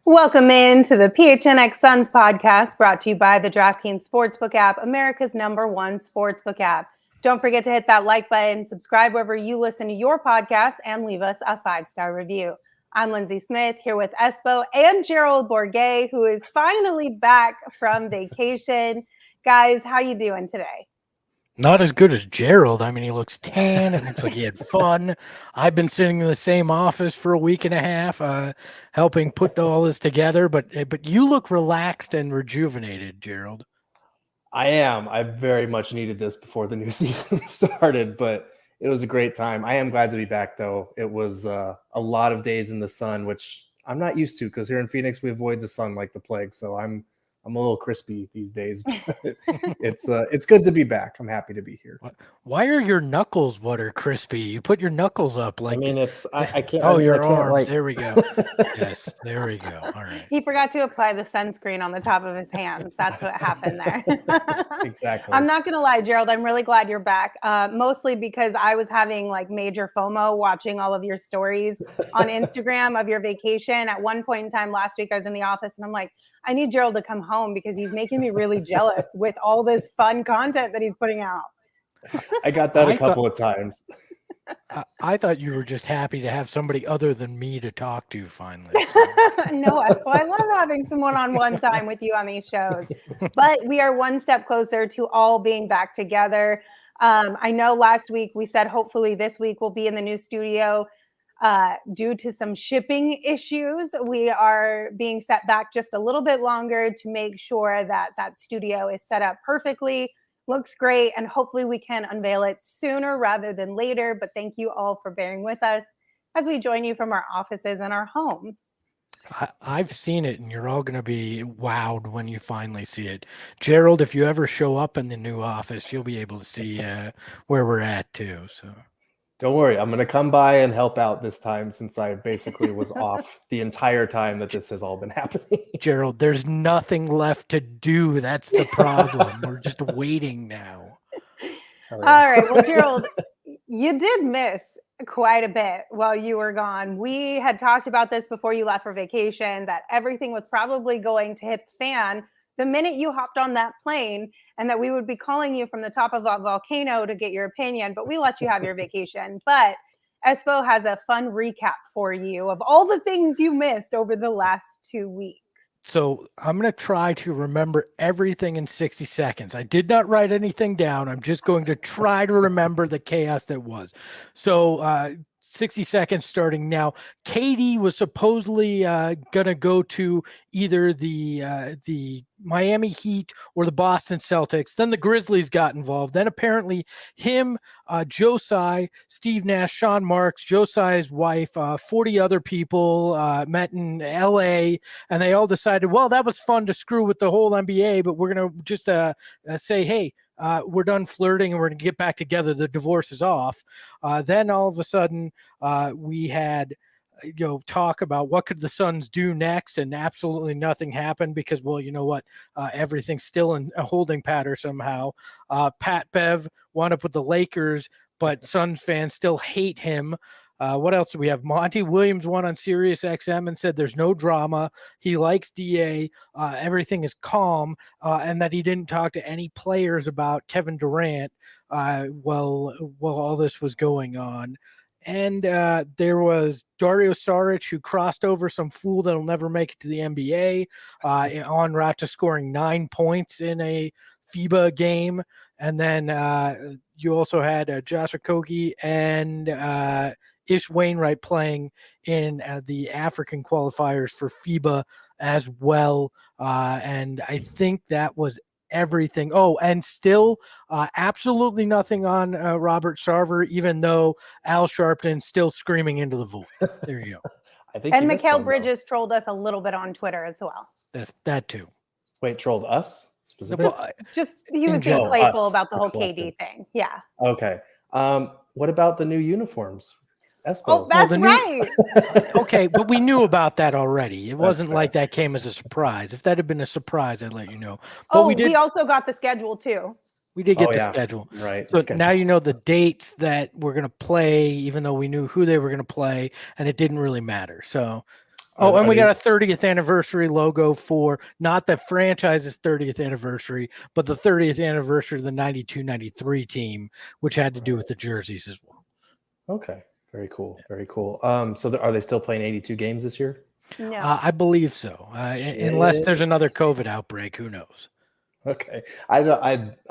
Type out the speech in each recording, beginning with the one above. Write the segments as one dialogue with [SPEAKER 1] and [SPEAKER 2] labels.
[SPEAKER 1] Welcome in to the PHNX Suns podcast, brought to you by the DraftKings Sportsbook app, America's #1 sportsbook app. Don't forget to hit that like button, subscribe wherever you listen to your podcast, and leave us a 5-star review. I'm Lindsey Smith here with Espo and Gerald Bourguet, who is finally back from vacation. Guys, how you doing today?
[SPEAKER 2] Not as good as Gerald. I mean, he looks tan. It looks like he had fun. I've been sitting in the same office for a week and a half, helping put all this together. But you look relaxed and rejuvenated, Gerald.
[SPEAKER 3] I am. I very much needed this before the new season started, but it was a great time. I am glad to be back, though. It was a lot of days in the sun, which I'm not used to because here in Phoenix we avoid the sun like the plague. So I'm a little crispy these days. But it's good to be back. I'm happy to be here.
[SPEAKER 2] Why are your knuckles crispy? You put your knuckles up like.
[SPEAKER 3] I mean, I can't.
[SPEAKER 2] Oh,
[SPEAKER 3] I mean,
[SPEAKER 2] your
[SPEAKER 3] I can't,
[SPEAKER 2] arms.
[SPEAKER 3] like...
[SPEAKER 2] There we go. Yes, there we go. All right.
[SPEAKER 1] He forgot to apply the sunscreen on the top of his hands. That's what happened there.
[SPEAKER 3] Exactly.
[SPEAKER 1] I'm not going to lie, Gerald. I'm really glad you're back. Mostly because I was having like major FOMO watching all of your stories on Instagram of your vacation. At one point in time last week, I was in the office and I'm like, I need Gerald to come home because he's making me really jealous with all this fun content that he's putting out.
[SPEAKER 3] I got that a couple of times.
[SPEAKER 2] I thought you were just happy to have somebody other than me to talk to finally. So.
[SPEAKER 1] No, I love having some one-on-one time with you on these shows. But we are one step closer to all being back together. I know last week we said hopefully this week we'll be in the new studio. Due to some shipping issues, we are being set back just a little bit longer to make sure that that studio is set up perfectly. Looks great, and hopefully we can unveil it sooner rather than later. But thank you all for bearing with us as we join you from our offices and our homes.
[SPEAKER 2] I've seen it, and you're all going to be wowed when you finally see it. Gerald, if you ever show up in the new office, you'll be able to see where we're at too. So.
[SPEAKER 3] Don't worry, I'm going to come by and help out this time since I basically was off the entire time that this has all been happening.
[SPEAKER 2] Gerald, there's nothing left to do. That's the problem. We're just waiting now.
[SPEAKER 1] All right. Well, Gerald, you did miss quite a bit while you were gone. We had talked about this before you left for vacation, that everything was probably going to hit the fan the minute you hopped on that plane, and that we would be calling you from the top of a volcano to get your opinion, but we let you have your vacation. But Espo has a fun recap for you of all the things you missed over the last 2 weeks.
[SPEAKER 2] So I'm going to try to remember everything in 60 seconds. I did not write anything down. I'm just going to try to remember the chaos that was. So 60 seconds starting now. KD was supposedly going to go to either the Miami Heat or the Boston Celtics. Then the Grizzlies got involved. Then apparently him, Josai, Steve Nash, Sean Marks, Josai's wife, 40 other people met in LA, and they all decided, well, that was fun to screw with the whole NBA, but we're going to just say, hey, we're done flirting and we're going to get back together. The divorce is off. Then all of a sudden we had talk about what could the Suns do next, and absolutely nothing happened because, well, you know what? Everything's still in a holding pattern somehow. Pat Bev wound up with the Lakers, but Suns fans still hate him. What else do we have? Monty Williams went on Sirius XM and said there's no drama. He likes DA. Everything is calm, and that he didn't talk to any players about Kevin Durant while all this was going on. And there was Dario Saric, who crossed over some fool that'll never make it to the NBA, en route to scoring 9 points in a FIBA game. And then you also had Josh Okogie and Ish Wainwright playing in the African qualifiers for FIBA as well. And I think that was everything. Oh, and still absolutely nothing on Robert Sarver, even though Al Sharpton's still screaming into the void. There you go.
[SPEAKER 3] I think.
[SPEAKER 1] And Mikal Bridges trolled us a little bit on Twitter as well.
[SPEAKER 2] That's that too.
[SPEAKER 3] Wait, trolled us specifically?
[SPEAKER 1] Just he was being playful about the whole KD thing. Yeah.
[SPEAKER 3] Okay. What about the new uniforms? Espo.
[SPEAKER 1] Oh, that's right.
[SPEAKER 2] Okay, but we knew about that already. It wasn't
[SPEAKER 3] fair.
[SPEAKER 2] like that came as a surprise. If that had been a surprise, I'd let you know. But
[SPEAKER 1] we also got the schedule too.
[SPEAKER 2] We did get the schedule.
[SPEAKER 3] Right.
[SPEAKER 2] So now you know the dates that we're going to play, even though we knew who they were going to play, and it didn't really matter. So Oh, and we
[SPEAKER 3] they-
[SPEAKER 2] got a 30th anniversary logo for not the franchise's 30th anniversary, but the 30th anniversary of the 92-93 team, which had to do with the jerseys as well.
[SPEAKER 3] Okay. Very cool. Very cool. So are they still playing 82 games this year?
[SPEAKER 1] No.
[SPEAKER 2] I believe so, unless there's another COVID outbreak. Who knows?
[SPEAKER 3] Okay. I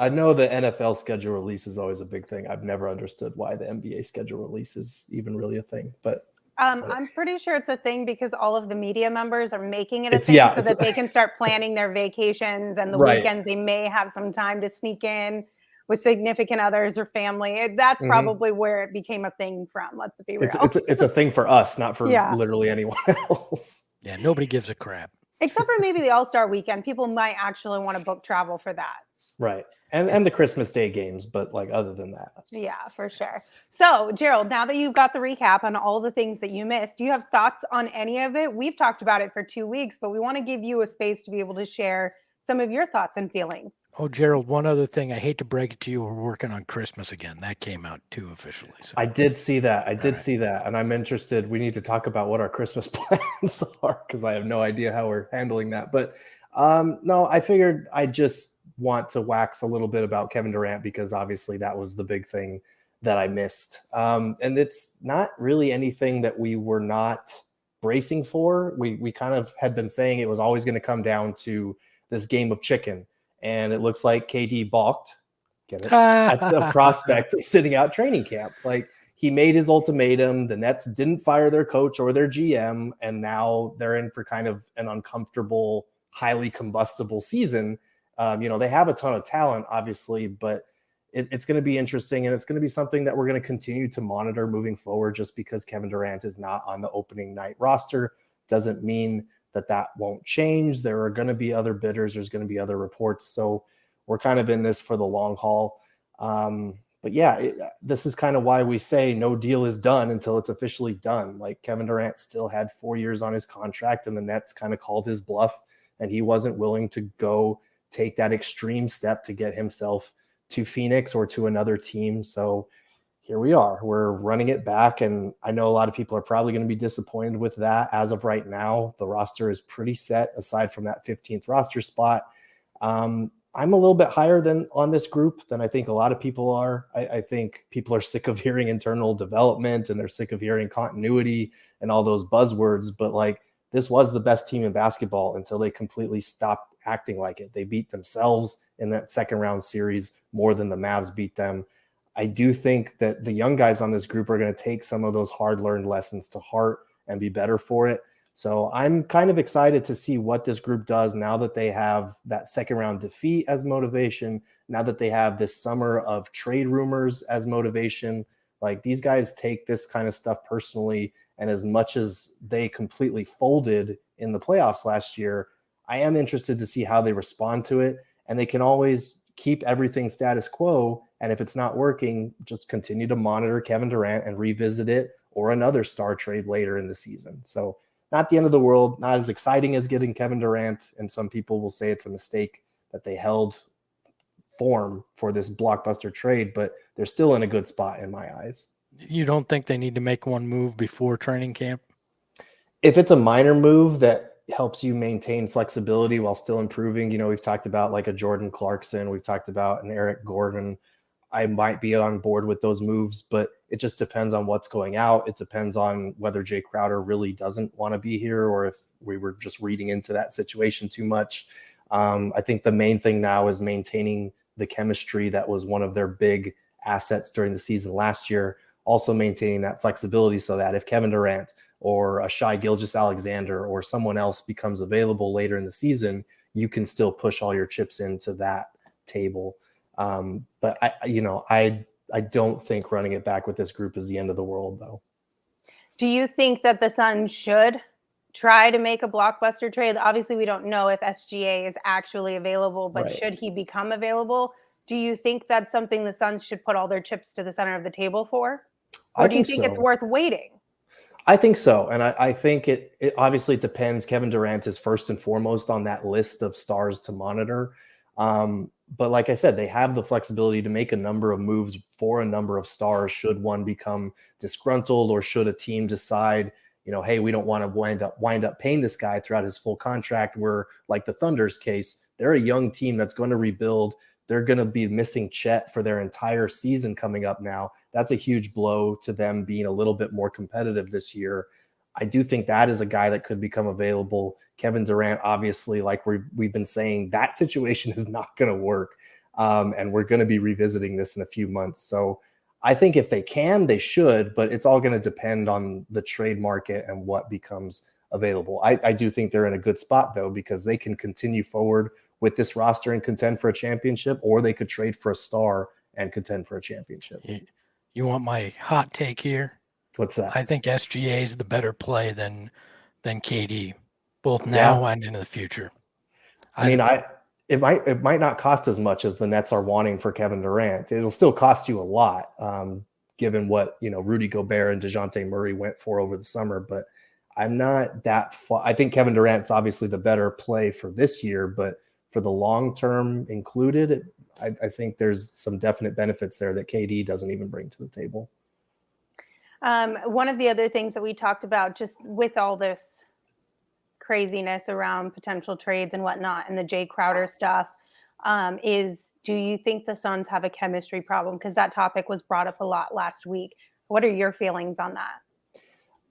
[SPEAKER 3] know the NFL schedule release is always a big thing. I've never understood why the NBA schedule release is even really a thing, but
[SPEAKER 1] I'm pretty sure it's a thing because all of the media members are making it a
[SPEAKER 3] It's-
[SPEAKER 1] thing
[SPEAKER 3] yeah,
[SPEAKER 1] so
[SPEAKER 3] it's-
[SPEAKER 1] that they can start planning their vacations and the
[SPEAKER 3] Right.
[SPEAKER 1] weekends they may have some time to sneak in with significant others or family. That's
[SPEAKER 3] Mhm.
[SPEAKER 1] probably where it became a thing from. Let's be real.
[SPEAKER 3] it's a thing for us, not for
[SPEAKER 1] Yeah.
[SPEAKER 3] literally anyone else.
[SPEAKER 2] Yeah, nobody gives a crap.
[SPEAKER 1] Except for maybe the All-Star weekend. People might actually want to book travel for that.
[SPEAKER 3] Right. And the Christmas Day games, but like other than that.
[SPEAKER 1] Yeah, for sure. So, Gerald, now that you've got the recap on all the things that you missed, do you have thoughts on any of it? We've talked about it for 2 weeks, but we want to give you a space to be able to share some of your thoughts and feelings.
[SPEAKER 2] Oh, Gerald, one other thing. I hate to break it to you. We're working on Christmas again. That came out too officially. So.
[SPEAKER 3] I did see that.
[SPEAKER 2] Right.
[SPEAKER 3] See that. And I'm interested. We need to talk about what our Christmas plans are because I have no idea how we're handling that. But no, I figured I just want to wax a little bit about Kevin Durant because obviously that was the big thing that I missed. And it's not really anything that we were not bracing for. We kind of had been saying it was always going to come down to this game of chicken. And it looks like KD balked, get it, at the prospect of sitting out training camp. Like he made his ultimatum. The Nets didn't fire their coach or their GM. And now they're in for kind of an uncomfortable, highly combustible season. They have a ton of talent, obviously, but it's going to be interesting. And it's going to be something that we're going to continue to monitor moving forward. Just because Kevin Durant is not on the opening night roster doesn't mean that won't change. There are going to be other bidders. There's going to be other reports. So we're kind of in this for the long haul. But yeah, this is kind of why we say no deal is done until it's officially done. Like Kevin Durant still had 4 years on his contract and the Nets kind of called his bluff and he wasn't willing to go take that extreme step to get himself to Phoenix or to another team. So here we are, we're running it back. And I know a lot of people are probably going to be disappointed with that. As of right now, the roster is pretty set aside from that 15th roster spot. I'm a little bit higher than on this group than I think a lot of people are. I think people are sick of hearing internal development and they're sick of hearing continuity and all those buzzwords. But like, this was the best team in basketball until they completely stopped acting like it. They beat themselves in that second round series more than the Mavs beat them. I do think that the young guys on this group are going to take some of those hard-learned lessons to heart and be better for it. So I'm kind of excited to see what this group does now that they have that second round defeat as motivation, now that they have this summer of trade rumors as motivation. Like these guys take this kind of stuff personally, and as much as they completely folded in the playoffs last year, I am interested to see how they respond to it, and they can always keep everything status quo. And if it's not working, just continue to monitor Kevin Durant and revisit it or another star trade later in the season. So not the end of the world, not as exciting as getting Kevin Durant. And some people will say it's a mistake that they held form for this blockbuster trade, but they're still in a good spot in my eyes.
[SPEAKER 2] You don't think they need to make one move before training camp?
[SPEAKER 3] If it's a minor move that helps you maintain flexibility while still improving, we've talked about like a Jordan Clarkson, we've talked about an Eric Gordon. I might be on board with those moves, but it just depends on what's going out. It depends on whether Jay Crowder really doesn't want to be here or if we were just reading into that situation too much. I think the main thing now is maintaining the chemistry that was one of their big assets during the season last year, also maintaining that flexibility so that if Kevin Durant or a Shai Gilgeous-Alexander or someone else becomes available later in the season, you can still push all your chips into that table. But I don't think running it back with this group is the end of the world, though.
[SPEAKER 1] Do you think that the Suns should try to make a blockbuster trade? Obviously, we don't know if SGA is actually available, but
[SPEAKER 3] Right.
[SPEAKER 1] should he become available, do you think that's something the Suns should put all their chips to the center of the table for? Or do you think it's worth waiting?
[SPEAKER 3] I think so. And I think it obviously depends. Kevin Durant is first and foremost on that list of stars to monitor. But like I said, they have the flexibility to make a number of moves for a number of stars should one become disgruntled or should a team decide, hey, we don't want to wind up paying this guy throughout his full contract. Where like the Thunder's case, they're a young team that's going to rebuild. They're going to be missing Chet for their entire season coming up now. That's a huge blow to them being a little bit more competitive this year. I do think that is a guy that could become available. Kevin Durant, obviously, like we've been saying, that situation is not going to work. And we're going to be revisiting this in a few months. So I think if they can, they should, but it's all going to depend on the trade market and what becomes available. I do think they're in a good spot, though, because they can continue forward with this roster and contend for a championship, or they could trade for a star and contend for a championship.
[SPEAKER 2] You want my hot take here?
[SPEAKER 3] What's that?
[SPEAKER 2] I think SGA is the better play than KD, both now and into the future.
[SPEAKER 3] It might not cost as much as the Nets are wanting for Kevin Durant. It'll still cost you a lot, given what Rudy Gobert and DeJounte Murray went for over the summer. But I'm not that far. I think Kevin Durant's obviously the better play for this year, but for the long term included, I think there's some definite benefits there that KD doesn't even bring to the table.
[SPEAKER 1] One of the other things that we talked about, just with all this craziness around potential trades and whatnot, and the Jay Crowder stuff, is, do you think the Suns have a chemistry problem? Because that topic was brought up a lot last week. What are your feelings on that?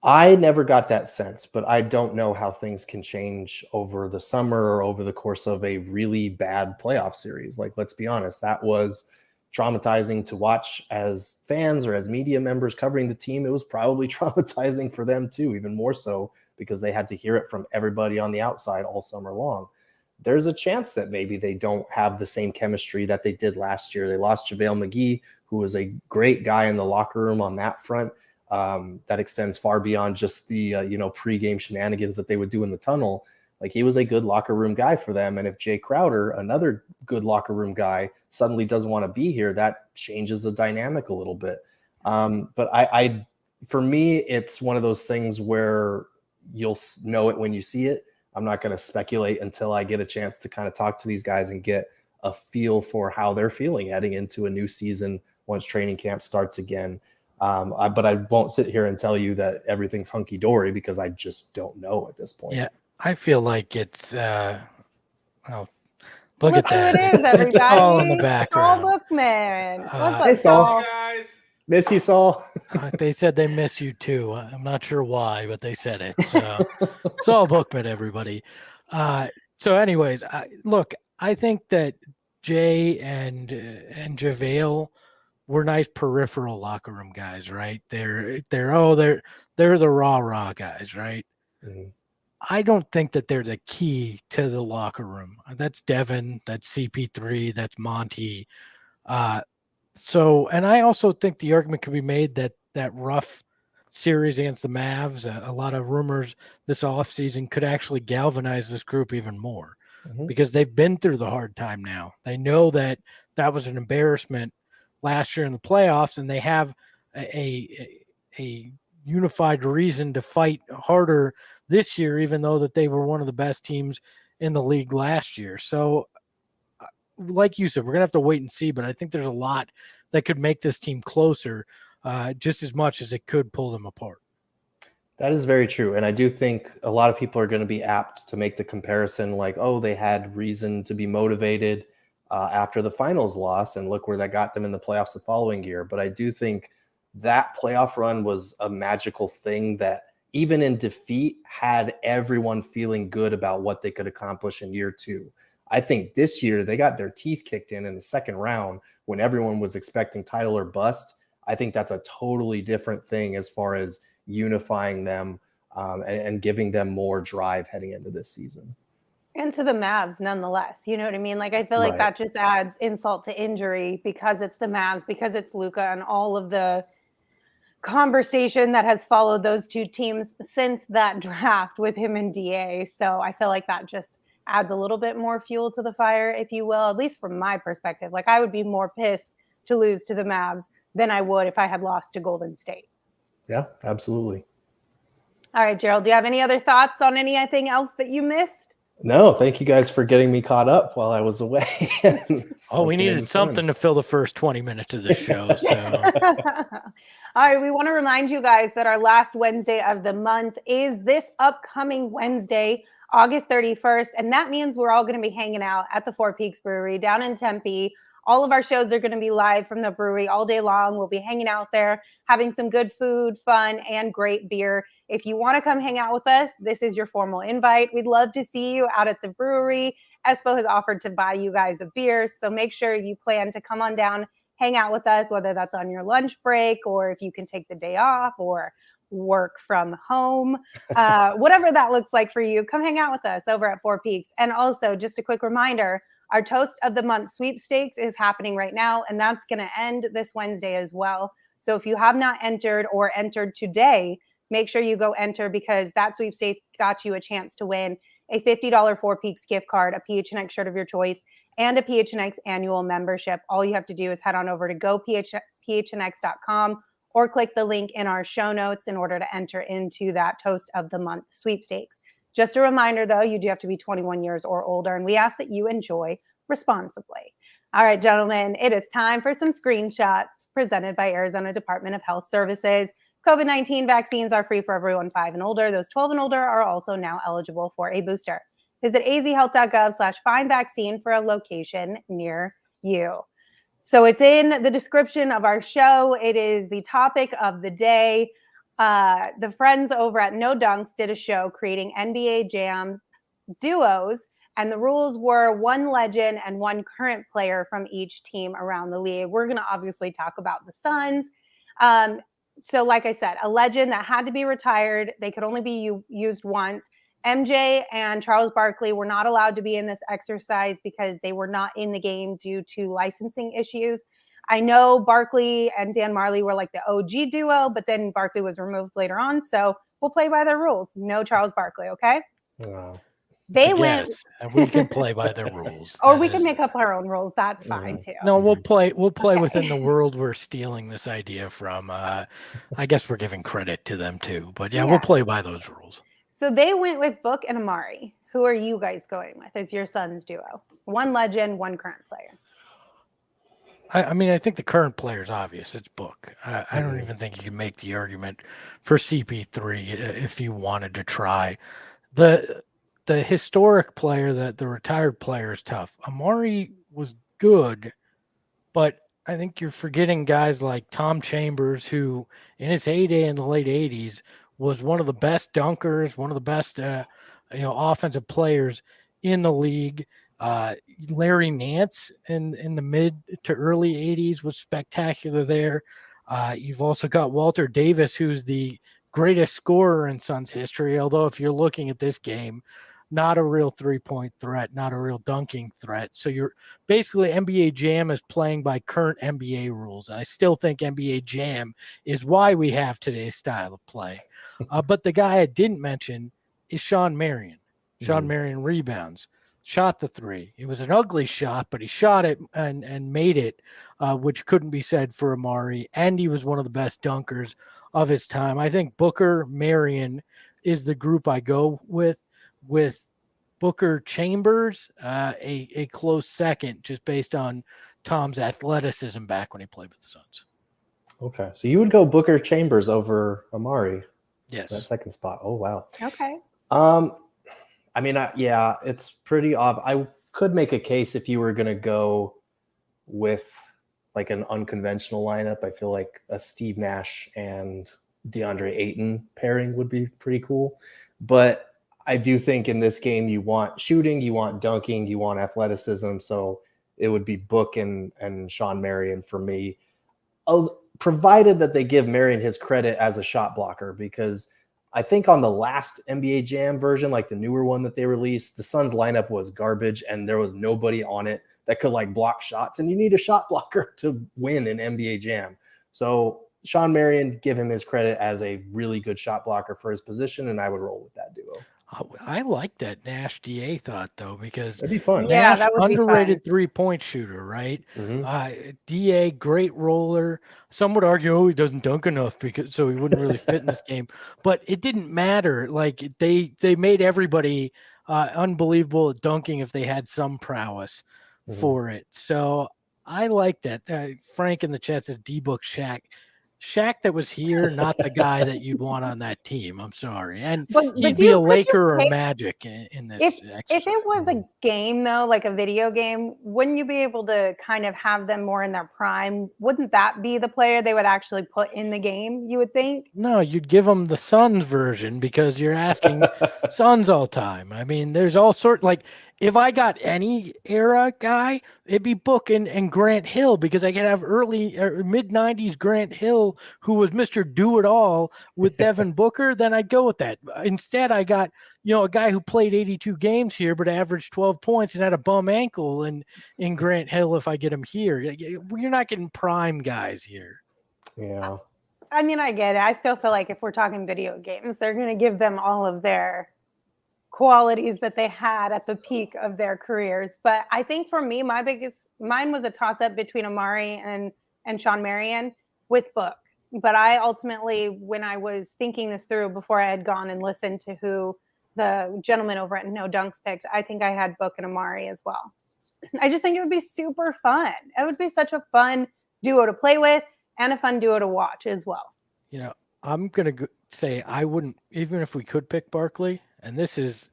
[SPEAKER 3] I never got that sense, but I don't know how things can change over the summer or over the course of a really bad playoff series. Like, let's be honest, that was traumatizing to watch as fans or as media members covering the team. It was probably traumatizing for them too, even more so, because they had to hear it from everybody on the outside all summer long. There's a chance that maybe they don't have the same chemistry that they did last year. They lost JaVale McGee, who was a great guy in the locker room on that front. That extends far beyond just the pregame shenanigans that they would do in the tunnel. Like, he was a good locker room guy for them. And if Jay Crowder, another good locker room guy, suddenly doesn't want to be here, that changes the dynamic a little bit. But for me, it's one of those things where you'll know it when you see it. I'm not going to speculate until I get a chance to kind of talk to these guys and get a feel for how they're feeling heading into a new season once training camp starts again. But I won't sit here and tell you that everything's hunky-dory, because I just don't know at this point.
[SPEAKER 2] Yeah, I feel like it's look
[SPEAKER 1] Look
[SPEAKER 2] at that.
[SPEAKER 1] who it is, everybody.
[SPEAKER 2] It's all in the background.
[SPEAKER 1] Saul Bookman. What's up,
[SPEAKER 3] Hey, Saul.
[SPEAKER 1] Saul?
[SPEAKER 4] Guys.
[SPEAKER 3] Miss you, Saul.
[SPEAKER 2] They said they miss you too. I'm not sure why, but they said it. So, Saul Bookman, everybody. So anyways, I think that Jay and JaVale were nice peripheral locker room guys, right? They're the rah guys, right?
[SPEAKER 3] Mm-hmm.
[SPEAKER 2] I don't think that they're the key to the locker room. That's Devin, that's CP3, that's Monty. And I also think the argument could be made that rough series against the Mavs, a lot of rumors this offseason, could actually galvanize this group even more, because they've been through the hard time now. They know that was an embarrassment last year in the playoffs, and they have a unified reason to fight harder this year, even though that they were one of the best teams in the league last year. So like you said, we're going to have to wait and see, but I think there's a lot that could make this team closer, just as much as it could pull them apart.
[SPEAKER 3] That is very true. And I do think a lot of people are going to be apt to make the comparison like, oh, they had reason to be motivated after the finals loss, and look where that got them in the playoffs the following year. But I do think that playoff run was a magical thing that, even in defeat, had everyone feeling good about what they could accomplish in year two. I think this year they got their teeth kicked in the second round when everyone was expecting title or bust. I think that's a totally different thing as far as unifying them and giving them more drive heading into this season.
[SPEAKER 1] And to the Mavs, nonetheless. You know what I mean? Like, I feel like that just adds insult to injury, because it's the Mavs, because it's Luka, and all of the conversation that has followed those two teams since that draft with him and DA. So I feel like that just adds a little bit more fuel to the fire, if you will, at least from my perspective. Like, I would be more pissed to lose to the Mavs than I would if I had lost to Golden State.
[SPEAKER 3] Yeah, absolutely.
[SPEAKER 1] All right, Gerald, do you have any other thoughts on anything else that you missed?
[SPEAKER 3] No, thank you guys for getting me caught up while I was away.
[SPEAKER 2] We needed something to fill the first 20 minutes of the show. So,
[SPEAKER 1] all right, we want to remind you guys that our last Wednesday of the month is this upcoming Wednesday, August 31st. And that means we're all going to be hanging out at the Four Peaks Brewery down in Tempe. All of our shows are going to be live from the brewery all day long. We'll be hanging out there, having some good food, fun, and great beer. If you want to come hang out with us, this is your formal invite. We'd love to see you out at the brewery. Espo has offered to buy you guys a beer, so make sure you plan to come on down, hang out with us, whether that's on your lunch break or if you can take the day off or work from home, whatever that looks like for you. Come hang out with us over at Four Peaks. And also, just a quick reminder, our Toast of the Month sweepstakes is happening right now, and that's going to end this Wednesday as well. So if you have not entered or entered today, make sure you go enter, because that sweepstakes got you a chance to win a $50 Four Peaks gift card, a PHNX shirt of your choice, and a PHNX annual membership. All you have to do is head on over to gophnx.com or click the link in our show notes in order to enter into that Toast of the Month sweepstakes. Just a reminder, though, you do have to be 21 years or older, and we ask that you enjoy responsibly. All right, gentlemen, it is time for some screenshots presented by Arizona Department of Health Services. COVID-19 vaccines are free for everyone 5 and older. Those 12 and older are also now eligible for a booster. Visit azhealth.gov/find-vaccine for a location near you. So it's in the description of our show. It is the topic of the day. The friends over at No Dunks did a show creating NBA Jams duos, and the rules were 1 legend and 1 current player from each team around the league. We're going to obviously talk about the Suns. So like I said, a legend that had to be retired. They could only be used once. MJ and Charles Barkley were not allowed to be in this exercise because they were not in the game due to licensing issues. I know Barkley and Dan Marley were like the OG duo, but then Barkley was removed later on. So we'll play by their rules. No Charles Barkley, okay?
[SPEAKER 3] Wow.
[SPEAKER 2] we can play by their rules.
[SPEAKER 1] Or we can make up our own rules. That's fine too.
[SPEAKER 2] No, we'll play within the world we're stealing this idea from. I guess we're giving credit to them too. But yeah, we'll play by those rules.
[SPEAKER 1] So they went with Book and Amari. Who are you guys going with as your Suns duo? 1 legend, 1 current player.
[SPEAKER 2] I mean, I think the current player is obvious. It's Book. I don't even think you can make the argument for CP3 if you wanted to try. The historic player, the retired player, is tough. Amari was good, but I think you're forgetting guys like Tom Chambers, who in his heyday in the late 80s was one of the best dunkers, one of the best offensive players in the league. Larry Nance in the mid to early 80s was spectacular there. You've also got Walter Davis, who's the greatest scorer in Suns history, although if you're looking at this game, not a real three-point threat, not a real dunking threat. So you're basically NBA Jam is playing by current NBA rules. And I still think NBA Jam is why we have today's style of play. But the guy I didn't mention is Sean Marion. Sean Marion rebounds, shot the 3. It was an ugly shot, but he shot it and made it, which couldn't be said for Amari. And he was one of the best dunkers of his time. I think Booker, Marion is the group I go with Booker, Chambers, a close second, just based on Tom's athleticism back when he played with the Suns.
[SPEAKER 3] Okay, so you would go Booker, Chambers over Amari.
[SPEAKER 2] Yes,
[SPEAKER 3] that second spot. Oh wow.
[SPEAKER 1] Okay.
[SPEAKER 3] I mean, it's pretty obvious. I could make a case if you were going to go with like an unconventional lineup. I feel like a Steve Nash and DeAndre Ayton pairing would be pretty cool. But I do think in this game, you want shooting, you want dunking, you want athleticism. So it would be Book and Sean Marion for me, provided that they give Marion his credit as a shot blocker, because I think on the last NBA Jam version, like the newer one that they released, the Suns lineup was garbage and there was nobody on it that could like block shots, and you need a shot blocker to win an NBA Jam. So Sean Marion, give him his credit as a really good shot blocker for his position, and I would roll with that duo.
[SPEAKER 2] I like that Nash DA thought though, because
[SPEAKER 3] that'd be fun.
[SPEAKER 2] Nash, underrated 3-point shooter, right?
[SPEAKER 3] Mm-hmm.
[SPEAKER 2] DA, great roller. Some would argue, he doesn't dunk enough so he wouldn't really fit in this game. But it didn't matter. Like they made everybody unbelievable at dunking if they had some prowess for it. So I like that. Frank in the chat says D-Book Shaq. Shaq that was here, not the guy that you'd want on that team. I'm sorry. And he'd be a Laker or a Magic in this
[SPEAKER 1] if it was a game, though, like a video game, wouldn't you be able to kind of have them more in their prime? Wouldn't that be the player they would actually put in the game, you would think?
[SPEAKER 2] No, you'd give them the Suns version because you're asking Suns all time. I mean, there's all sort, like, if I got any era guy, it'd be Book and Grant Hill, because I could have early or mid 90s Grant Hill, who was Mr. Do-It-All with Devin Booker. Then I'd go with that. Instead, I got, a guy who played 82 games here, but averaged 12 points and had a bum ankle in Grant Hill if I get him here. You're not getting prime guys here.
[SPEAKER 3] Yeah.
[SPEAKER 1] I mean, I get it. I still feel like if we're talking video games, they're going to give them all of their qualities that they had at the peak of their careers. But I think for me, mine was a toss-up between Amari and Sean Marion with Book. But I ultimately, when I was thinking this through before I had gone and listened to who the gentleman over at No Dunks picked, I think I had Book and Amari as well. I just think it would be super fun. It would be such a fun duo to play with and a fun duo to watch as well.
[SPEAKER 2] I'm going to say I wouldn't, even if we could pick Barkley, and this is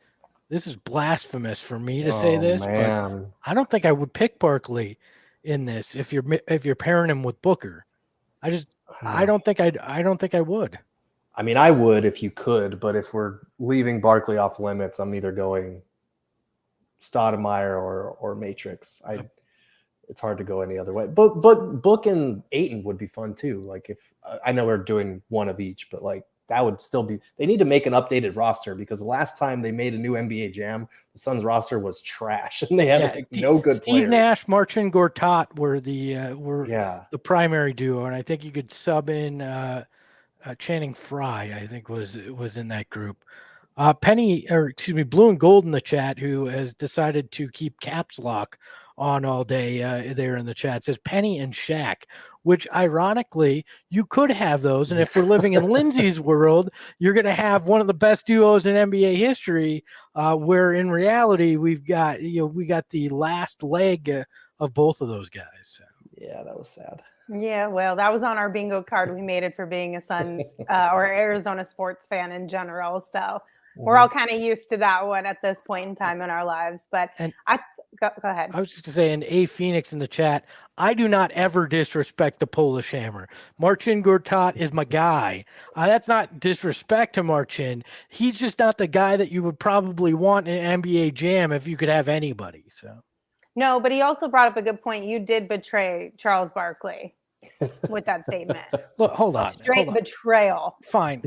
[SPEAKER 2] blasphemous for me to say this, but I don't think I would pick Barkley in this if you're pairing him with Booker. I don't think I would.
[SPEAKER 3] I mean, I would if you could, but if we're leaving Barkley off limits, I'm either going Stoudemire or Matrix. It's hard to go any other way. But Book and Ayton would be fun too. Like, if I know we're doing one of each, but like that would still be. They need to make an updated roster, because the last time they made a new NBA Jam, the Suns roster was trash and they had no good
[SPEAKER 2] Steve
[SPEAKER 3] players.
[SPEAKER 2] Nash, Marcin Gortat were the primary duo, and I think you could sub in Channing Frye. I think was in that group. Blue and Gold in the chat, who has decided to keep caps lock on all day there in the chat, says Penny and Shaq, which ironically you could have those. And if we're living in Lindsey's world, you're going to have one of the best duos in NBA history, where in reality we got the last leg of both of those guys. So.
[SPEAKER 3] Yeah, that was sad.
[SPEAKER 1] Yeah, well, that was on our bingo card. We made it for being a Suns or Arizona sports fan in general. So we're all kind of used to that one at this point in time in our lives. But go ahead.
[SPEAKER 2] I was just going to say, and A Phoenix in the chat, I do not ever disrespect the Polish Hammer. Marcin Gortat is my guy. That's not disrespect to Marcin. He's just not the guy that you would probably want in an NBA Jam if you could have anybody. So.
[SPEAKER 1] No, but he also brought up a good point. You did betray Charles Barkley with that statement.
[SPEAKER 2] Look, hold on.
[SPEAKER 1] Straight betrayal.
[SPEAKER 2] Fine.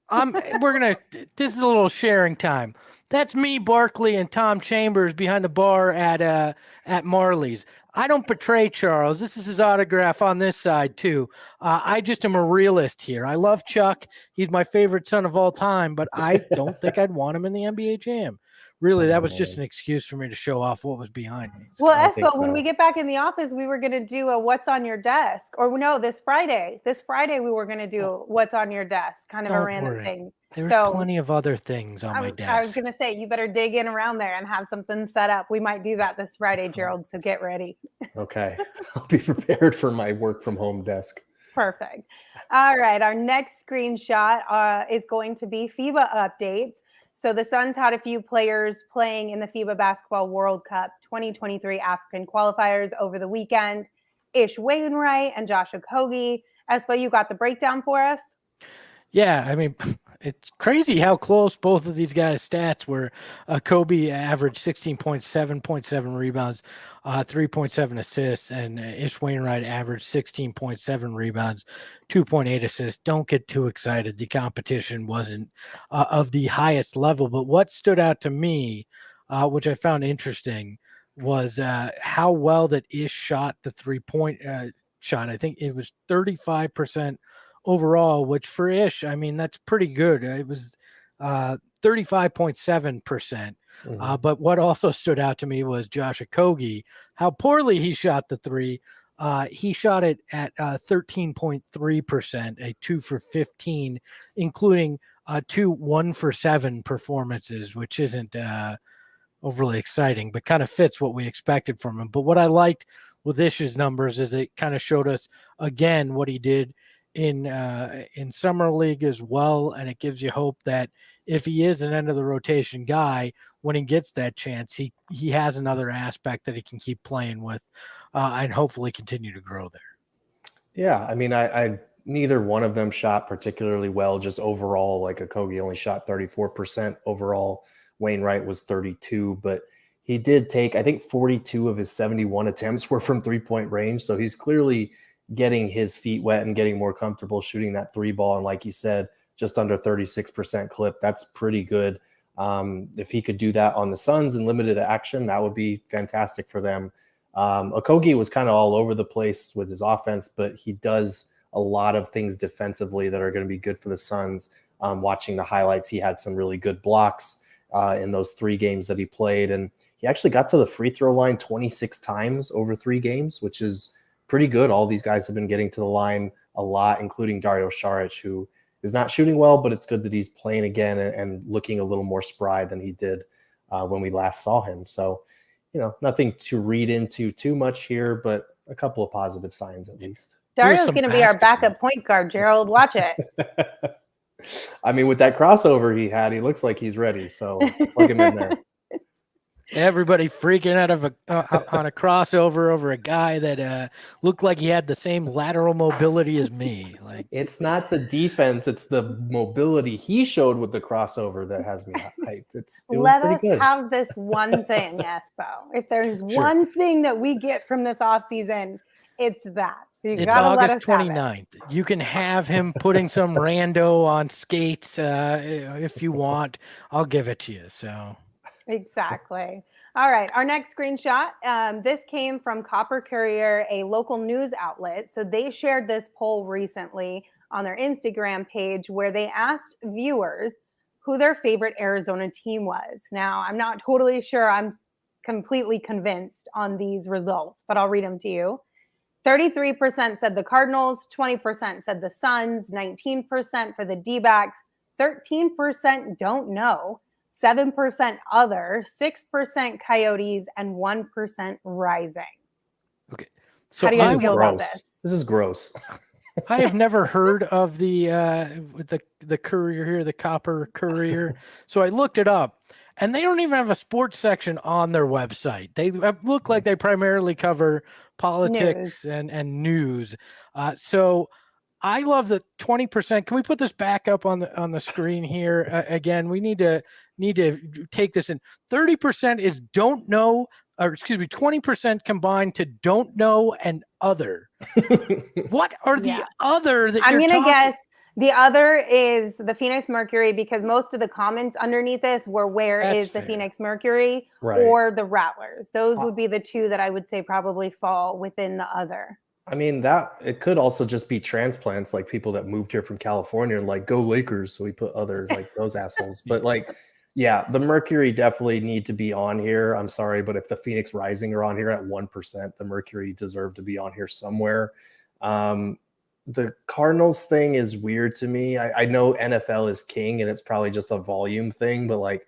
[SPEAKER 2] This is a little sharing time. That's me, Barkley, and Tom Chambers behind the bar at Marley's. I don't betray Charles. This is his autograph on this side too. I just am a realist here. I love Chuck. He's my favorite son of all time, but I don't think I'd want him in the NBA Jam. Really, that was just an excuse for me to show off what was behind me.
[SPEAKER 1] Well, Espo, when we get back in the office, we were going to do a What's on Your Desk. Or no, this Friday we were going to do What's on Your Desk, kind of a random thing.
[SPEAKER 2] There's plenty of other things on my desk.
[SPEAKER 1] I was going to say, you better dig in around there and have something set up. We might do that this Friday, Gerald, so get ready.
[SPEAKER 3] Okay. I'll be prepared for my work from home desk.
[SPEAKER 1] Perfect. All right. Our next screenshot is going to be FIBA updates. So the Suns had a few players playing in the FIBA Basketball World Cup 2023 African qualifiers over the weekend. Ish Wainwright and Josh Okogie. Espo, you got the breakdown for us?
[SPEAKER 2] Yeah, I mean, it's crazy how close both of these guys' stats were. Kobe averaged 16.7 rebounds, 3.7 assists, and Ish Wainwright averaged 16.7 rebounds, 2.8 assists. Don't get too excited. The competition wasn't of the highest level, but what stood out to me, which I found interesting, was how well that Ish shot the three-point shot. I think it was 35% overall, which for Ish, I mean, that's pretty good. It was 35.7%. But what also stood out to me was Josh Okogie, how poorly he shot the three. He shot it at 13.3%, a 2 for 15, including 2 1-for-7 performances, which isn't overly exciting, but kind of fits what we expected from him. But what I liked with Ish's numbers is it kind of showed us again what he did in summer league as well, and it gives you hope that if he is an end of the rotation guy, when he gets that chance, he has another aspect that he can keep playing with, and hopefully continue to grow there.
[SPEAKER 3] Yeah, I mean, I neither one of them shot particularly well. Just overall, like Okogie only shot 34% overall. Wainwright was 32, but he did take, I think 42 of his 71 attempts were from 3-point range. So he's clearly getting his feet wet and getting more comfortable shooting that 3 ball. And like you said, just under 36% clip. That's pretty good. If he could do that on the Suns in limited action, that would be fantastic for them. Okogie was kind of all over the place with his offense, but he does a lot of things defensively that are going to be good for the Suns. Watching the highlights, he had some really good blocks in those 3 games that he played. And he actually got to the free throw line 26 times over 3 games, which is pretty good. All these guys have been getting to the line a lot, including Dario Saric, who is not shooting well, but it's good that he's playing again and looking a little more spry than he did when we last saw him. So, nothing to read into too much here, but a couple of positive signs at least.
[SPEAKER 1] Dario's going to be our backup point guard, Gerald. Watch it.
[SPEAKER 3] I mean, with that crossover he had, he looks like he's ready. So plug him in there.
[SPEAKER 2] Everybody freaking out of on a crossover over a guy that looked like he had the same lateral mobility as me. Like,
[SPEAKER 3] it's not the defense; it's the mobility he showed with the crossover that has me hyped.
[SPEAKER 1] Let us have this one thing, Espo. If there's one thing that we get from this offseason, it's that.
[SPEAKER 2] It's August 29th. You can have him putting some rando on skates if you want. I'll give it to you. So.
[SPEAKER 1] Exactly. All right. Our next screenshot. This came from Copper Courier, a local news outlet. So they shared this poll recently on their Instagram page where they asked viewers who their favorite Arizona team was. Now, I'm not totally sure I'm completely convinced on these results, but I'll read them to you. 33% said the Cardinals, 20% said the Suns, 19% for the D-backs, 13% don't know, 7% other, 6% Coyotes, and 1% Rising.
[SPEAKER 2] Okay. So
[SPEAKER 1] how do you guys feel about this?
[SPEAKER 3] This is gross.
[SPEAKER 2] I have never heard of the Courier here, the Copper Courier. So I looked it up, and they don't even have a sports section on their website. They look like they primarily cover politics and news. So I love the 20%. Can we put this back up on the screen here? Again, we need to take this in. 30% is don't know, or excuse me, 20% combined to don't know and other. What are the other that
[SPEAKER 1] I'm going to guess the other is the Phoenix Mercury, because most of the comments underneath this were the Phoenix Mercury or the Rattlers. Those would be the 2 that I would say probably fall within the other.
[SPEAKER 3] I mean, that it could also just be transplants, like people that moved here from California and like, go Lakers. So we put others like those assholes. But like, yeah, the Mercury definitely need to be on here. I'm sorry, but if the Phoenix Rising are on here at 1%, the Mercury deserve to be on here somewhere. The Cardinals thing is weird to me. I know NFL is king and it's probably just a volume thing, but like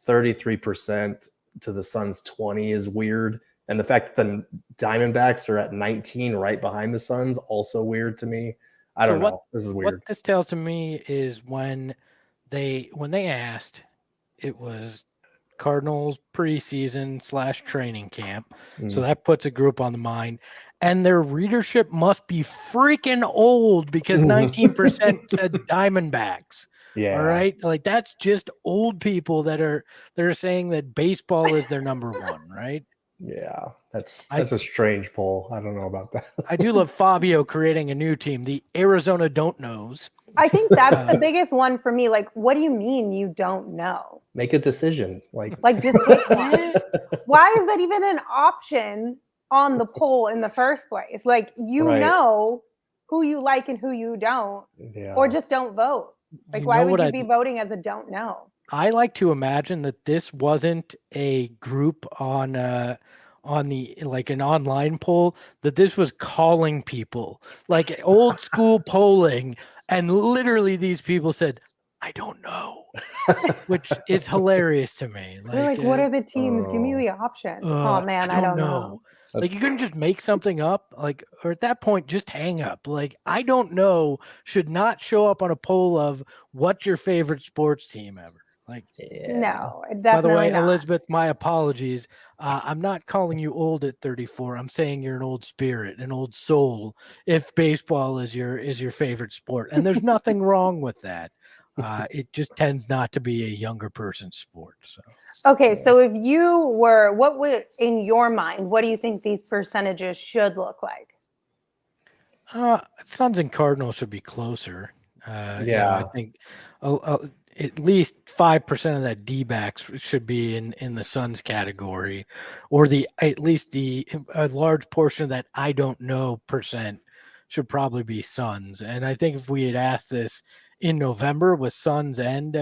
[SPEAKER 3] 33% to the Suns 20 is weird. And the fact that the Diamondbacks are at 19 right behind the Suns, also weird to me. I don't know. This is weird.
[SPEAKER 2] What this tells to me is when they asked, it was Cardinals preseason / training camp. So that puts a group on the mind. And their readership must be freaking old because 19% said Diamondbacks.
[SPEAKER 3] Yeah.
[SPEAKER 2] All right. Like that's just old people that are saying that baseball is their number one, right?
[SPEAKER 3] Yeah, that's a strange poll. I don't know about that.
[SPEAKER 2] I do love Fabio creating a new team, the Arizona Don't Knows.
[SPEAKER 1] I think that's the biggest one for me. Like, what do you mean you don't know?
[SPEAKER 3] Make a decision. Like
[SPEAKER 1] just take one. Why is that even an option on the poll in the first place? Like, know who you like and who you don't, or just don't vote. Like, why would you be voting as a don't know?
[SPEAKER 2] I like to imagine that this wasn't a group on the like an online poll, that this was calling people like old school polling, and literally these people said, I don't know, which is hilarious to me.
[SPEAKER 1] You're like, what are the teams? Give me the options. Oh man, I don't know.
[SPEAKER 2] Like you couldn't just make something up, like, or at that point, just hang up. Like, I don't know should not show up on a poll of what's your favorite sports team ever. Like,
[SPEAKER 1] no, definitely
[SPEAKER 2] by the way,
[SPEAKER 1] not.
[SPEAKER 2] Elizabeth, my apologies. I'm not calling you old at 34. I'm saying you're an old spirit, an old soul. If baseball is your favorite sport, and there's nothing wrong with that. It just tends not to be a younger person's sport. So.
[SPEAKER 1] Okay, so if you were, what would, in your mind, what do you think these percentages should look like?
[SPEAKER 2] Suns and Cardinals should be closer.
[SPEAKER 3] Yeah.
[SPEAKER 2] I think at least 5% of that D-backs should be in the Suns category, or at least a large portion of that I don't know percent should probably be Suns. And I think if we had asked this in November with Suns and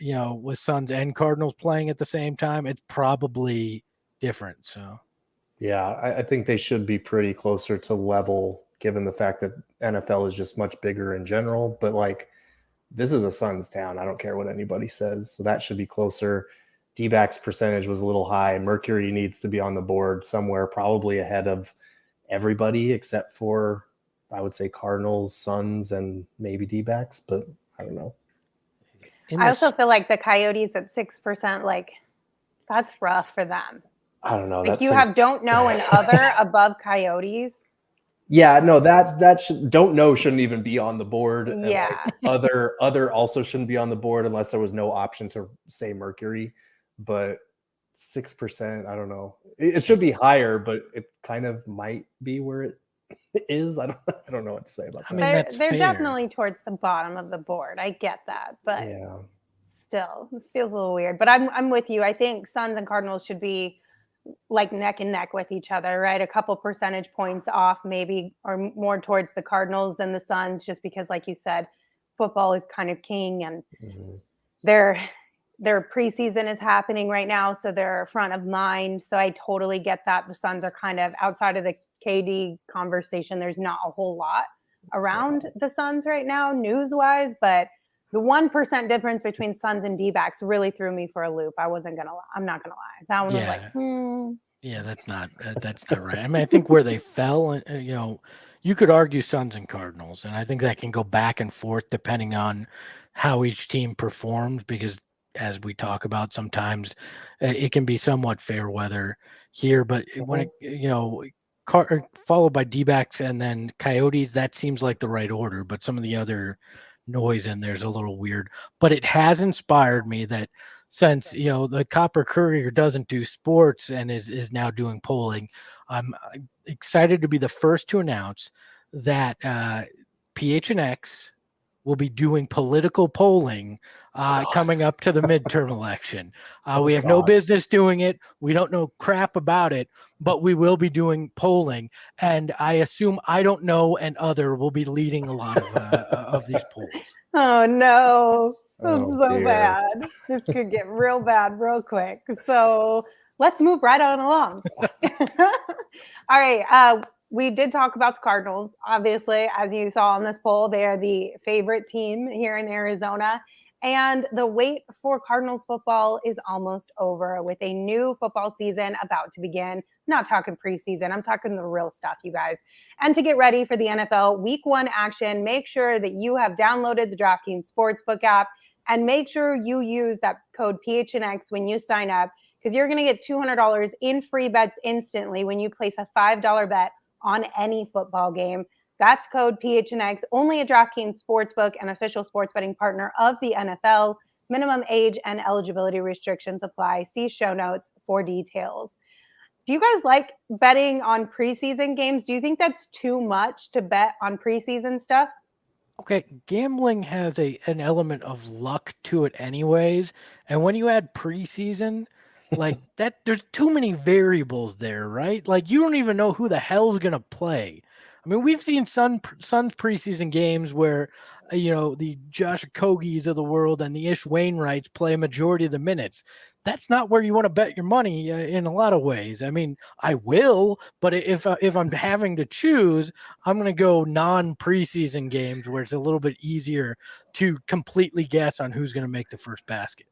[SPEAKER 2] Cardinals playing at the same time, it's probably different. So,
[SPEAKER 3] yeah, I think they should be pretty closer to level, given the fact that NFL is just much bigger in general. But like, this is a Suns town. I don't care what anybody says. So that should be closer. D-backs percentage was a little high. Mercury needs to be on the board somewhere, probably ahead of everybody except for, I would say, Cardinals, Suns, and maybe D-backs. But I don't know.
[SPEAKER 1] I also feel like the Coyotes at 6%, like that's rough for them.
[SPEAKER 3] I don't know.
[SPEAKER 1] Like you have don't know and other above Coyotes.
[SPEAKER 3] Yeah, no, that don't know shouldn't even be on the board.
[SPEAKER 1] Yeah.
[SPEAKER 3] And like other also shouldn't be on the board unless there was no option to say Mercury. But 6%, I don't know. It should be higher, but it kind of might be where it is. I don't know what to say about that.
[SPEAKER 2] I mean,
[SPEAKER 1] they're definitely towards the bottom of the board. I get that, but
[SPEAKER 3] yeah,
[SPEAKER 1] still, this feels a little weird. But I'm with you. I think Suns and Cardinals should be like neck and neck with each other, right? A couple percentage points off, maybe, or more towards the Cardinals than the Suns, just because, like you said, football is kind of king, and their preseason is happening right now, so they're front of mind. So I totally get that. The Suns are kind of outside of the KD conversation. There's not a whole lot around the Suns right now, news-wise, but the 1% difference between Suns and D-backs really threw me for a loop. I'm not gonna lie. That one was like,
[SPEAKER 2] Yeah, that's not right. I mean, I think where they fell, you could argue Suns and Cardinals, and I think that can go back and forth depending on how each team performs, because as we talk about, sometimes it can be somewhat fair weather here, but when followed by D-backs and then Coyotes, that seems like the right order, but some of the other noise in there's a little weird. But it has inspired me that since the Copper Courier doesn't do sports and is now doing polling, I'm excited to be the first to announce that PHNX will be doing political polling coming up to the midterm election. We have no business doing it. We don't know crap about it, but we will be doing polling. And I assume I don't know and other will be leading a lot of these polls.
[SPEAKER 1] Oh, no. That's so
[SPEAKER 3] dear.
[SPEAKER 1] bad. This could get real bad real quick. So let's move right on along. All right. We did talk about the Cardinals. Obviously, as you saw on this poll, they are the favorite team here in Arizona. And the wait for Cardinals football is almost over, with a new football season about to begin. I'm not talking preseason. I'm talking the real stuff, you guys. And to get ready for the NFL Week 1 action, make sure that you have downloaded the DraftKings Sportsbook app, and make sure you use that code PHNX when you sign up, because you're going to get $200 in free bets instantly when you place a $5 bet on any football game. That's code PHNX, only at DraftKings Sportsbook, an official sports betting partner of the NFL. Minimum age and eligibility restrictions apply. See show notes for details. Do you guys like betting on preseason games? Do you think that's too much to bet on preseason stuff?
[SPEAKER 2] Okay, gambling has an element of luck to it anyways. And when you add preseason, like that, there's too many variables there, right? Like you don't even know who the hell's going to play. I mean, we've seen Suns preseason games where, the Josh Okogis of the world and the Ish Wainwrights play a majority of the minutes. That's not where you want to bet your money in a lot of ways. I mean, I will, but if I'm having to choose, I'm going to go non-preseason games where it's a little bit easier to completely guess on who's going to make the first basket.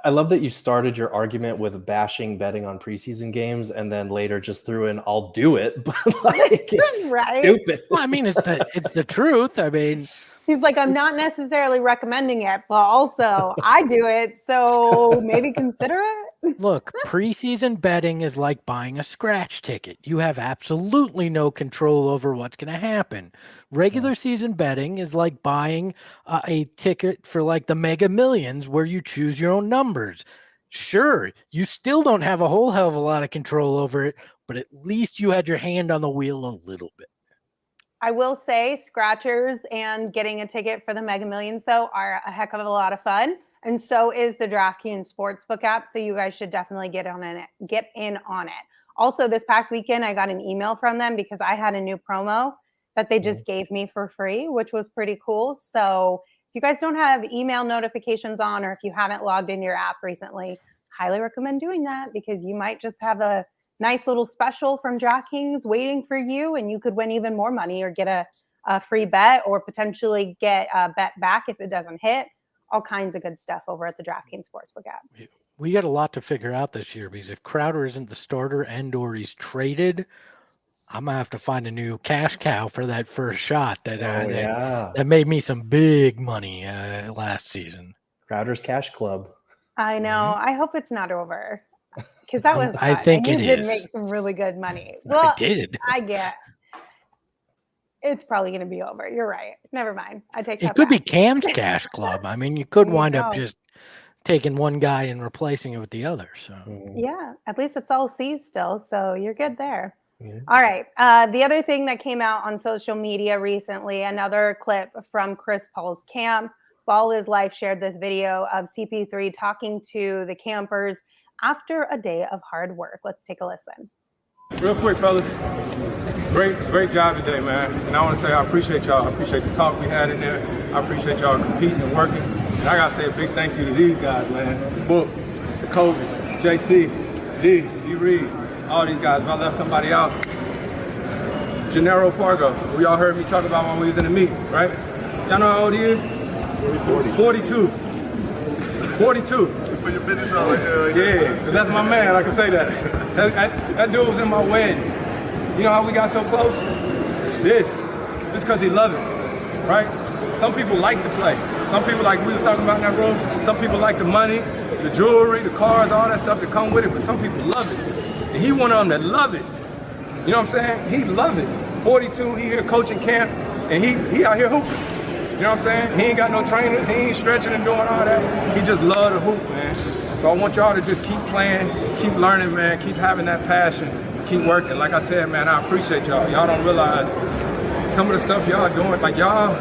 [SPEAKER 3] I love that you started your argument with bashing betting on preseason games and then later just threw in, I'll do it. But like, it's
[SPEAKER 1] Right.
[SPEAKER 3] stupid.
[SPEAKER 2] Well, I mean, it's the truth. I mean,
[SPEAKER 1] he's like, I'm not necessarily recommending it, but also I do it. So maybe consider it.
[SPEAKER 2] Look, preseason betting is like buying a scratch ticket. You have absolutely no control over what's going to happen. Regular season betting is like buying a ticket for like the Mega Millions where you choose your own numbers. Sure, you still don't have a whole hell of a lot of control over it, but at least you had your hand on the wheel a little bit.
[SPEAKER 1] I will say scratchers and getting a ticket for the Mega Millions, though, are a heck of a lot of fun. And so is the DraftKings Sportsbook app. So you guys should definitely get in on it. Also, this past weekend, I got an email from them because I had a new promo that they just gave me for free, which was pretty cool. So if you guys don't have email notifications on, or if you haven't logged in your app recently, highly recommend doing that because you might just have a nice little special from DraftKings waiting for you, and you could win even more money or get a free bet or potentially get a bet back if it doesn't hit. All kinds of good stuff over at the DraftKings Sportsbook app.
[SPEAKER 2] We got a lot to figure out this year because if Crowder isn't the starter and or he's traded, I'm gonna have to find a new cash cow for that first shot that made me some big money last season.
[SPEAKER 3] Crowder's Cash Club.
[SPEAKER 1] I know. I hope it's not over because that was fun.
[SPEAKER 2] I think
[SPEAKER 1] and
[SPEAKER 2] it
[SPEAKER 1] you did
[SPEAKER 2] is.
[SPEAKER 1] make some really good money. Well,
[SPEAKER 2] I did.
[SPEAKER 1] I get. It's probably going to be over. You're right. Never mind. I take that
[SPEAKER 2] It could
[SPEAKER 1] back.
[SPEAKER 2] be Cam's Cash Club. I mean, you could
[SPEAKER 1] There you
[SPEAKER 2] wind up
[SPEAKER 1] go.
[SPEAKER 2] just taking one guy and replacing it with the other. So
[SPEAKER 1] Yeah, at least it's all C's still, so you're good there.
[SPEAKER 3] Yeah.
[SPEAKER 1] All right. The other thing that came out on social media recently, another clip from Chris Paul's camp. Ball is Life shared this video of CP3 talking to the campers after a day of hard work. Let's take a listen.
[SPEAKER 4] Real quick, fellas. Great job today, man. And I want to say I appreciate y'all. I appreciate the talk we had in there. I appreciate y'all competing and working. And I got to say a big thank you to these guys, man. To Book, to Kobe, JC, D Reed, all these guys. If I left somebody out, Gennaro Pargo, who y'all heard me talk about when we was in the meet, right? Y'all know how old he is? 42. 42.
[SPEAKER 5] Put your business out right there.
[SPEAKER 4] Yeah, so that's my man, I can say that. That dude was in my wedding. You know how we got so close? This because he loved it, right? Some people like to play. Some people, like we was talking about in that room, some people like the money, the jewelry, the cars, all that stuff that come with it, but some people love it. And he one of them that love it. You know what I'm saying? He love it. 42, he here coaching camp, and he out here hooping. You know what I'm saying? He ain't got no trainers, he ain't stretching and doing all that. He just love to hoop, man. So I want y'all to just keep playing, keep learning, man, keep having that passion, keep working. Like I said, man, I appreciate y'all. Y'all don't realize some of the stuff y'all doing, like y'all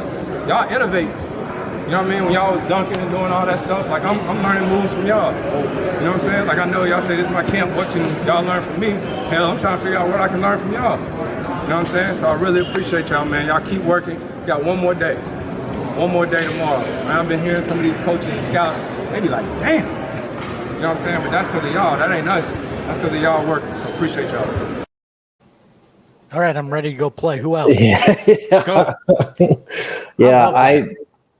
[SPEAKER 4] innovate. You know what I mean? When y'all was dunking and doing all that stuff, like I'm learning moves from y'all. You know what I'm saying? Like I know y'all say this is my camp, what can y'all learn from me? Hell, I'm trying to figure out what I can learn from y'all. You know what I'm saying? So I really appreciate y'all, man. Y'all keep working. You got one more day. One more day tomorrow. Man, I've been hearing some of these coaches and scouts, they be like, damn. You know what I'm saying? But that's because of y'all. That ain't us. That's because of y'all working. So appreciate y'all.
[SPEAKER 2] all right, I'm ready to go play. Who else?
[SPEAKER 3] Yeah.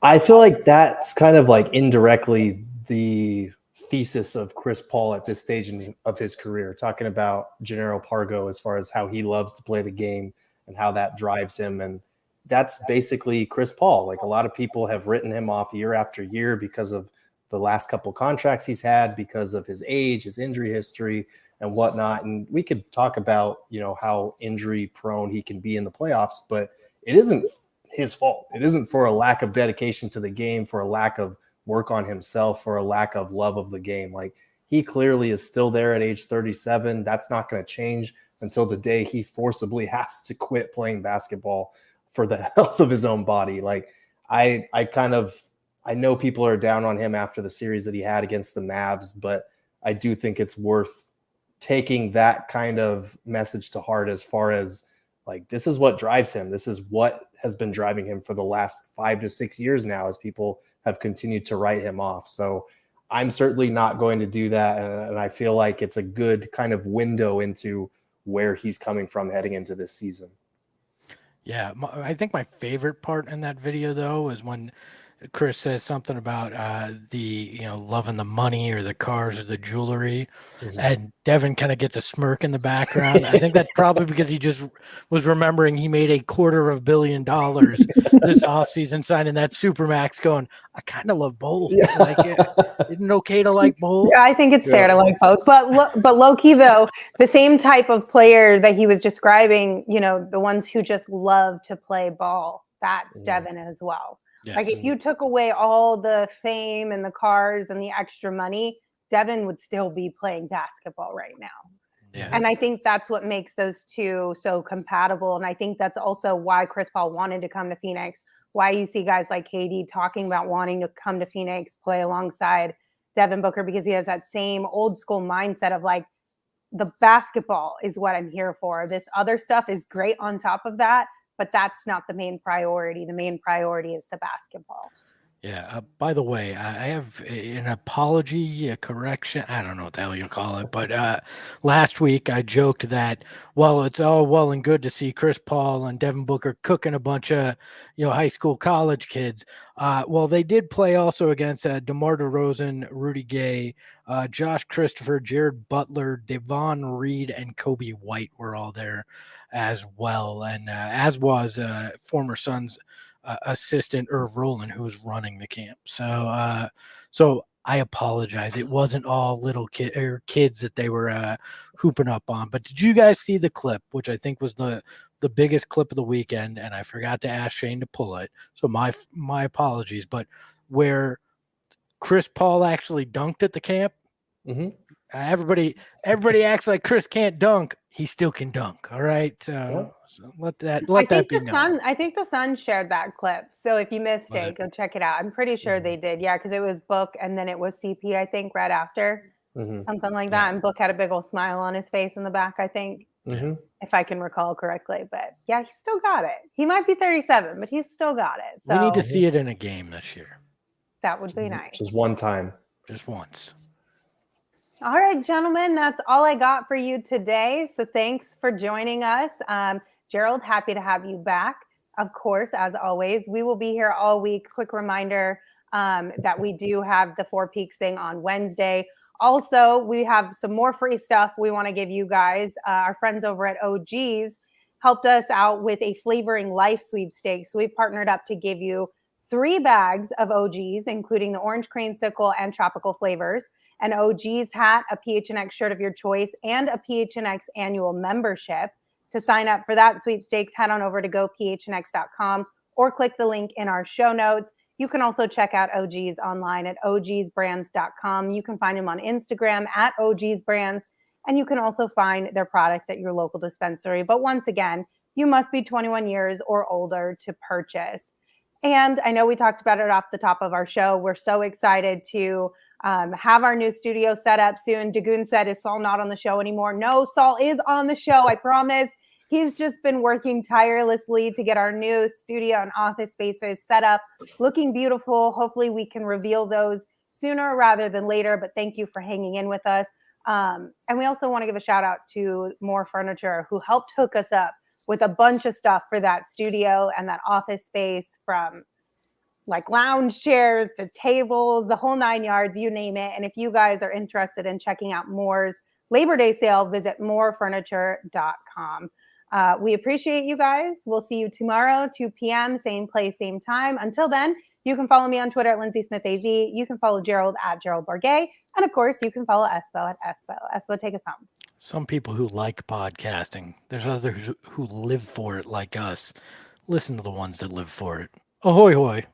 [SPEAKER 3] I feel like that's kind of like indirectly the thesis of Chris Paul at this stage of his career, talking about Gennaro Pargo as far as how he loves to play the game and how that drives him. And that's basically Chris Paul. Like a lot of people have written him off year after year because of the last couple contracts he's had, because of his age, his injury history and whatnot. And we could talk about, how injury prone he can be in the playoffs, but it isn't his fault. It isn't for a lack of dedication to the game, for a lack of work on himself, for a lack of love of the game. Like he clearly is still there at age 37. That's not going to change until the day he forcibly has to quit playing basketball for the health of his own body. Like I know people are down on him after the series that he had against the Mavs, but I do think it's worth taking that kind of message to heart as far as Like, this is what drives him. This is what has been driving him for the last 5 to 6 years now, as people have continued to write him off. So I'm certainly not going to do that. And I feel like it's a good kind of window into where he's coming from heading into this season.
[SPEAKER 2] Yeah, I think my favorite part in that video, though, is when Chris says something about loving the money or the cars or the jewelry, and Devin kind of gets a smirk in the background. I think that's probably because he just was remembering he made $250 million this offseason, signing that Supermax, going, I kind of love both.
[SPEAKER 3] Yeah.
[SPEAKER 2] Like, isn't it okay to like both?
[SPEAKER 1] Yeah, I think it's fair to like both. But low key, though, the same type of player that he was describing, the ones who just love to play ball, that's Devin as well.
[SPEAKER 2] Yes.
[SPEAKER 1] Like, if you took away all the fame and the cars and the extra money, Devin would still be playing basketball right now.
[SPEAKER 2] Yeah.
[SPEAKER 1] And I think that's what makes those two so compatible. And I think that's also why Chris Paul wanted to come to Phoenix, why you see guys like KD talking about wanting to come to Phoenix, play alongside Devin Booker, because he has that same old school mindset of like, the basketball is what I'm here for. This other stuff is great on top of that, but that's not the main priority. The main priority is the basketball.
[SPEAKER 2] Yeah. By the way, I have an apology, a correction. I don't know what the hell you call it, but last week I joked that, well, it's all well and good to see Chris Paul and Devin Booker cooking a bunch of, high school, college kids. Well, they did play also against DeMar DeRozan, Rudy Gay, Josh Christopher, Jared Butler, Devon Reed, and Kobe White were all there as well, and as was former Suns assistant Irv Rowland, who was running the camp. So I apologize. It wasn't all little kids that they were hooping up on. But did you guys see the clip, which I think was the biggest clip of the weekend? And I forgot to ask Shane to pull it. So my apologies. But where Chris Paul actually dunked at the camp.
[SPEAKER 3] Mm-hmm.
[SPEAKER 2] Everybody acts like Chris can't dunk. He still can dunk. All right. So let that be known.
[SPEAKER 1] I think the Sun shared that clip. So if you missed it, go check it out. I'm pretty sure they did. Yeah, because it was Book and then it was CP, I think, right after. Something like that. And Book had a big old smile on his face in the back, I think, if I can recall correctly. But yeah, he still got it. He might be 37, but he's still got it. So
[SPEAKER 2] we need to see it in a game this year.
[SPEAKER 1] That would be nice.
[SPEAKER 3] Just one time.
[SPEAKER 2] Just once.
[SPEAKER 1] All right, gentlemen, that's all I got for you today. So thanks for joining us. Gerald, happy to have you back. Of course, as always, we will be here all week. Quick reminder that we do have the 4 Peaks thing on Wednesday. Also, we have some more free stuff we want to give you guys. Our friends over at OG's helped us out with a Flavoring Life sweepstakes. So we've partnered up to give you 3 bags of OG's, including the orange creamsicle and tropical flavors, an OG's hat, a PHNX shirt of your choice, and a PHNX annual membership. To sign up for that sweepstakes, head on over to gophnx.com or click the link in our show notes. You can also check out OG's online at ogsbrands.com. You can find them on Instagram at ogsbrands, and you can also find their products at your local dispensary. But once again, you must be 21 years or older to purchase. And I know we talked about it off the top of our show. We're so excited to have our new studio set up soon. Dagoon said, is Saul not on the show anymore? No, Saul is on the show, I promise. He's just been working tirelessly to get our new studio and office spaces set up, looking beautiful. Hopefully we can reveal those sooner rather than later, but thank you for hanging in with us. And we also want to give a shout out to More Furniture, who helped hook us up with a bunch of stuff for that studio and that office space, from like lounge chairs to tables, the whole 9 yards, you name it. And if you guys are interested in checking out Moore's Labor Day sale, visit morefurniture.com. We appreciate you guys. We'll see you tomorrow, 2 p.m., same place, same time. Until then, you can follow me on Twitter at LindseySmithAZ. You can follow Gerald at Gerald Bargay. And of course, you can follow Espo at Espo. Espo, take us home.
[SPEAKER 2] Some people who like podcasting, there's others who live for it like us. Listen to the ones that live for it. Ahoy, hoy.